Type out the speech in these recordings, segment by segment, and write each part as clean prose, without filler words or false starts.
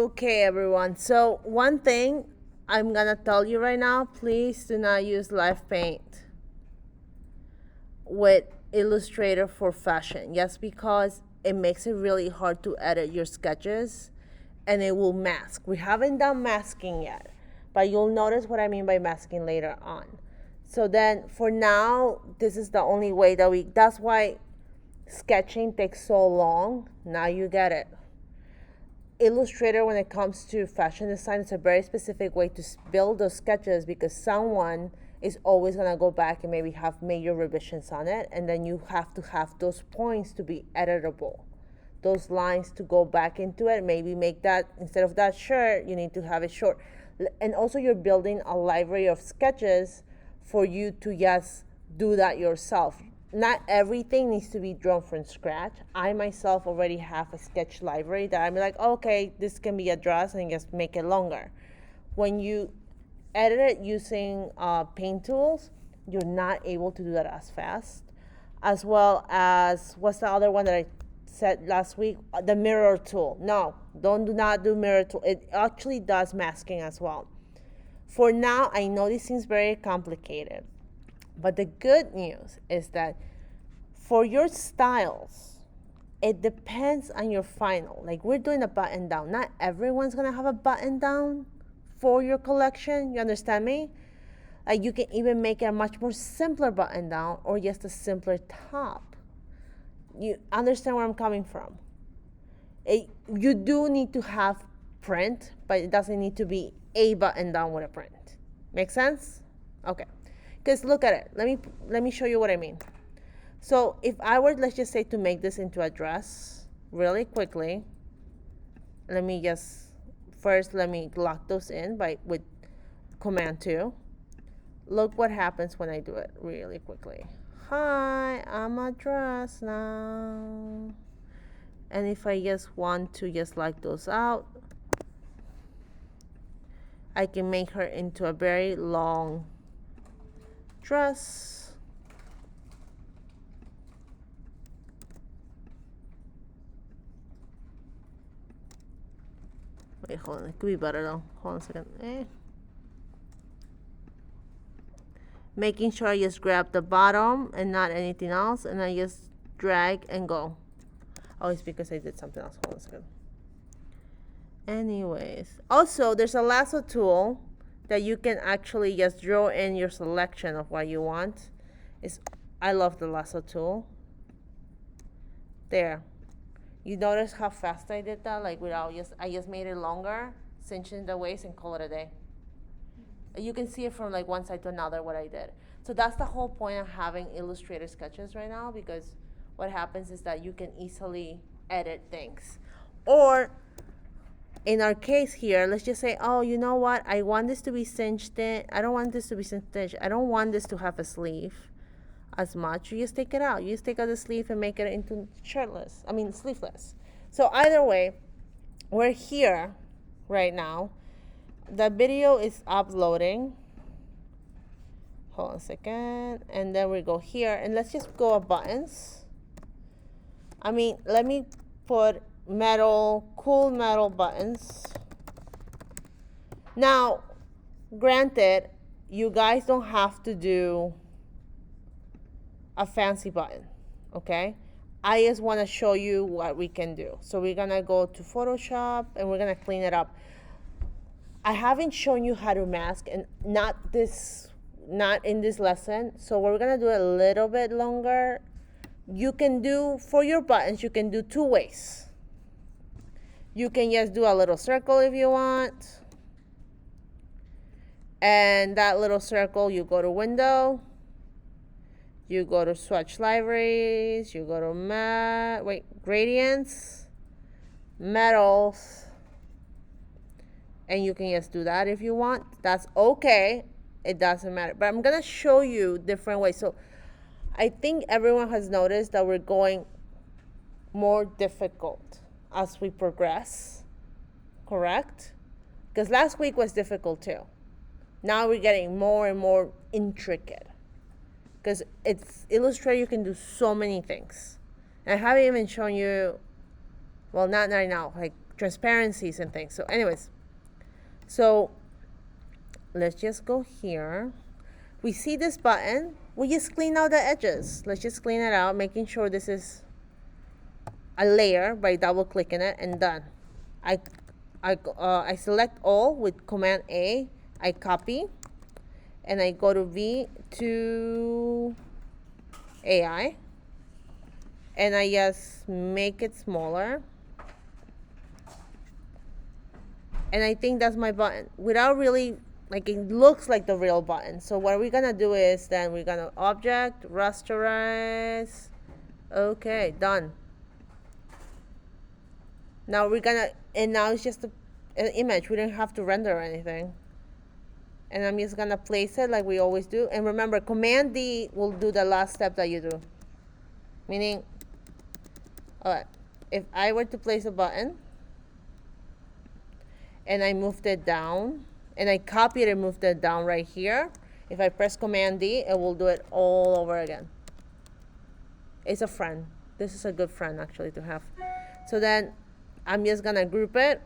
Okay, everyone. So, one thing I'm gonna tell you right now, please do not use Live Paint with Illustrator for fashion. Yes, because it makes it really hard to edit your sketches and it will mask. We haven't done masking yet, but you'll notice what I mean by masking later on. So, then for now, this is the only way that's why sketching takes so long. Now you get it. Illustrator, when it comes to fashion design, it's a very specific way to build those sketches because someone is always going to go back and maybe have major revisions on it, and then you have to have those points to be editable, those lines to go back into it. Maybe make that, instead of that shirt, you need to have it short. And also, you're building a library of sketches for you to just do that yourself. Not everything needs to be drawn from scratch. I myself already have a sketch library that I'm like, okay, this can be addressed and just make it longer. When you edit it using paint tools, you're not able to do that as fast. As well as, what's the other one that I said last week? The mirror tool. No, do not do mirror tool. It actually does masking as well. For now, I know this seems very complicated. But the good news is that for your styles, it depends on your final. Like, we're doing a button down. Not everyone's gonna have a button down for your collection. You understand me? Like, you can even make it a much more simpler button down or just a simpler top. You understand where I'm coming from? You do need to have print, but it doesn't need to be a button down with a print. Make sense? Okay. Because look at it. Let me show you what I mean. So if I were, let's just say, to make this into a dress really quickly, let me lock those in with Command 2. Look what happens when I do it really quickly. Hi, I'm a dress now. And if I just want to just like those out, I can make her into a very long dress. Wait, hold on. It could be better though. Hold on a second. Making sure I just grab the bottom and not anything else, and I just drag and go. Oh, it's because I did something else. Hold on a second. Anyways, also there's a lasso tool that you can actually just draw in your selection of what you want. I love the lasso tool. There. You notice how fast I did that? Like, I just made it longer, cinching the waist, and call it a day. You can see it from like one side to another what I did. So that's the whole point of having Illustrator sketches right now, because what happens is that you can easily edit things. Or in our case here, let's just say, oh, you know what? I want this to be cinched in. I don't want this to be cinched. I don't want this to have a sleeve as much. You just take it out. You just take out the sleeve and make it into sleeveless. So either way, we're here right now. The video is uploading. Hold on a second. And then we go here, and let's just go up buttons. Let me put cool metal buttons. Now, granted, you guys don't have to do a fancy button, okay? I just want to show you what we can do. So we're gonna go to Photoshop and we're gonna clean it up. I haven't shown you how to mask, and not in this lesson. So we're gonna do it a little bit longer. You can do, for your buttons, you can do two ways. You can just do a little circle if you want. And that little circle, you go to Window. You go to Swatch Libraries. You go to Gradients. Metals. And you can just do that if you want. That's okay. It doesn't matter. But I'm going to show you different ways. So I think everyone has noticed that we're going more difficult as we progress. Correct? Because last week was difficult too. Now we're getting more and more intricate. Because it's Illustrator, you can do so many things. And I haven't even shown you, well, not right now, like transparencies and things. So anyways, so let's just go here. We see this button. We just clean out the edges. Let's just clean it out, making sure this is a layer by double clicking it, and done. I select all with Command A. I copy, and I go to V to AI, and I just make it smaller. And I think that's my button without really, like, it looks like the real button. So what we're gonna do is then we're gonna object, rasterize. Okay, done. Now we're gonna, and now it's just an image. We don't have to render anything. And I'm just gonna place it like we always do. And remember, Command D will do the last step that you do. Meaning, all right, if I were to place a button, and I moved it down, and I copied and moved it down right here, if I press Command D, it will do it all over again. It's a friend. This is a good friend, actually, to have. So then I'm just gonna group it.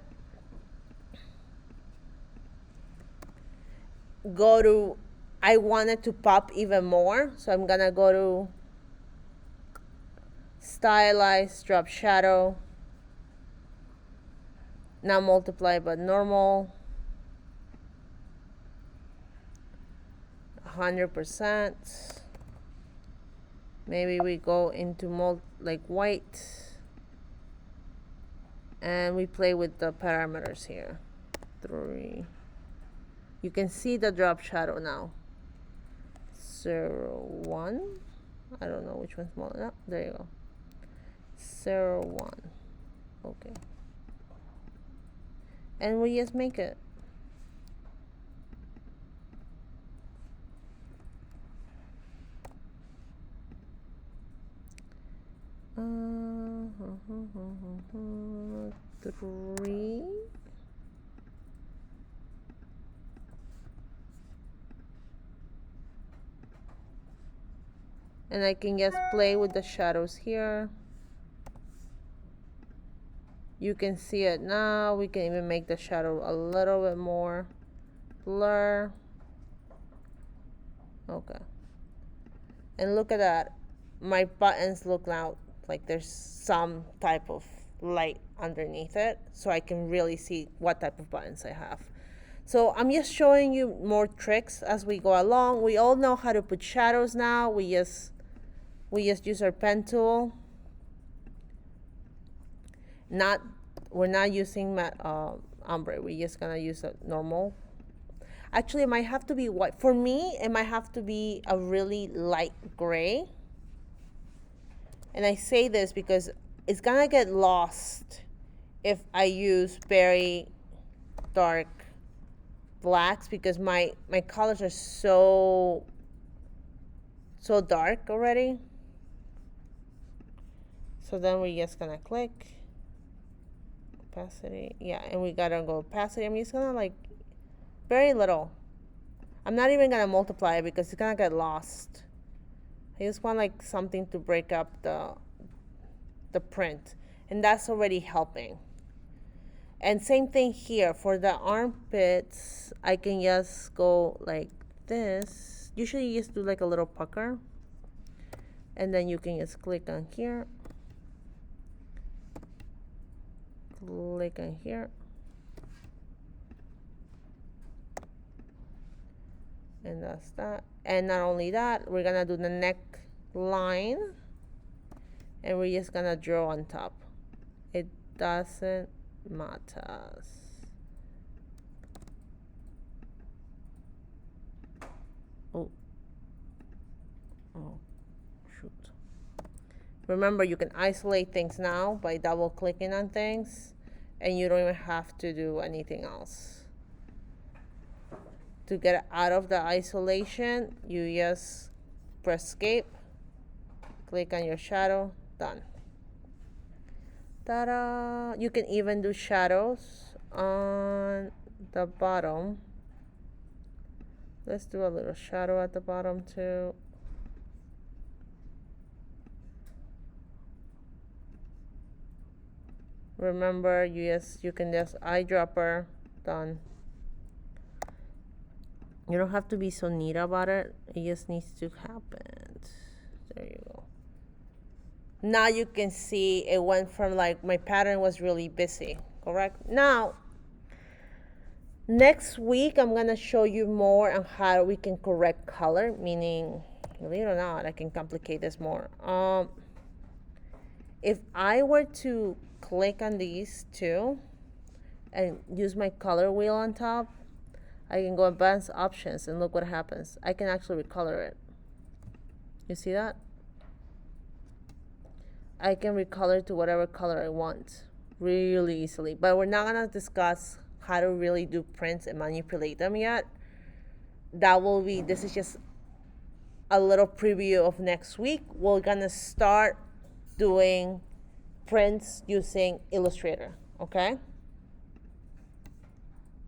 Go to, I want it to pop even more, so I'm gonna go to Stylize, Drop Shadow, not multiply but normal, 100%. Maybe we go into like white, and we play with the parameters here. 3. You can see the drop shadow now. 0, 1. I don't know which one's smaller. No, there you go. 0, 1. Okay. And we just make it. Three. And I can just play with the shadows here. You can see it now. We can even make the shadow a little bit more blur. Okay. And look at that. My buttons look now like there's some type of light underneath it, so I can really see what type of buttons I have. So I'm just showing you more tricks as we go along. We all know how to put shadows now. We just use our pen tool. We're not using ombre. We're just gonna use a normal. Actually, it might have to be white. For me, it might have to be a really light gray. And I say this because it's gonna get lost if I use very dark blacks, because my colors are so dark already. So then we're just gonna click opacity. Yeah, and we gotta go opacity. I'm just gonna like very little. I'm not even gonna multiply it because it's gonna get lost. I just want like something to break up the print, and that's already helping. And same thing here for the armpits. I can just go like this. Usually you just do like a little pucker, and then you can just click on here, click on here, and that's that. And not only that, we're gonna do the neck line, and we're just gonna draw on top. It doesn't matter. Oh, shoot. Remember, you can isolate things now by double clicking on things, and you don't even have to do anything else. To get out of the isolation, you just press escape, click on your shadow, done. Ta-da! You can even do shadows on the bottom. Let's do a little shadow at the bottom too. Remember, you can just eyedropper, done. You don't have to be so neat about it. It just needs to happen. There you go. Now you can see it went from like my pattern was really busy, correct? Now, next week I'm gonna show you more on how we can correct color, meaning, believe it or not, I can complicate this more. If I were to click on these two and use my color wheel on top, I can go advanced options and look what happens. I can actually recolor it. You see that? I can recolor to whatever color I want really easily. But we're not gonna discuss how to really do prints and manipulate them yet. This is just a little preview of next week. We're gonna start doing prints using Illustrator, okay?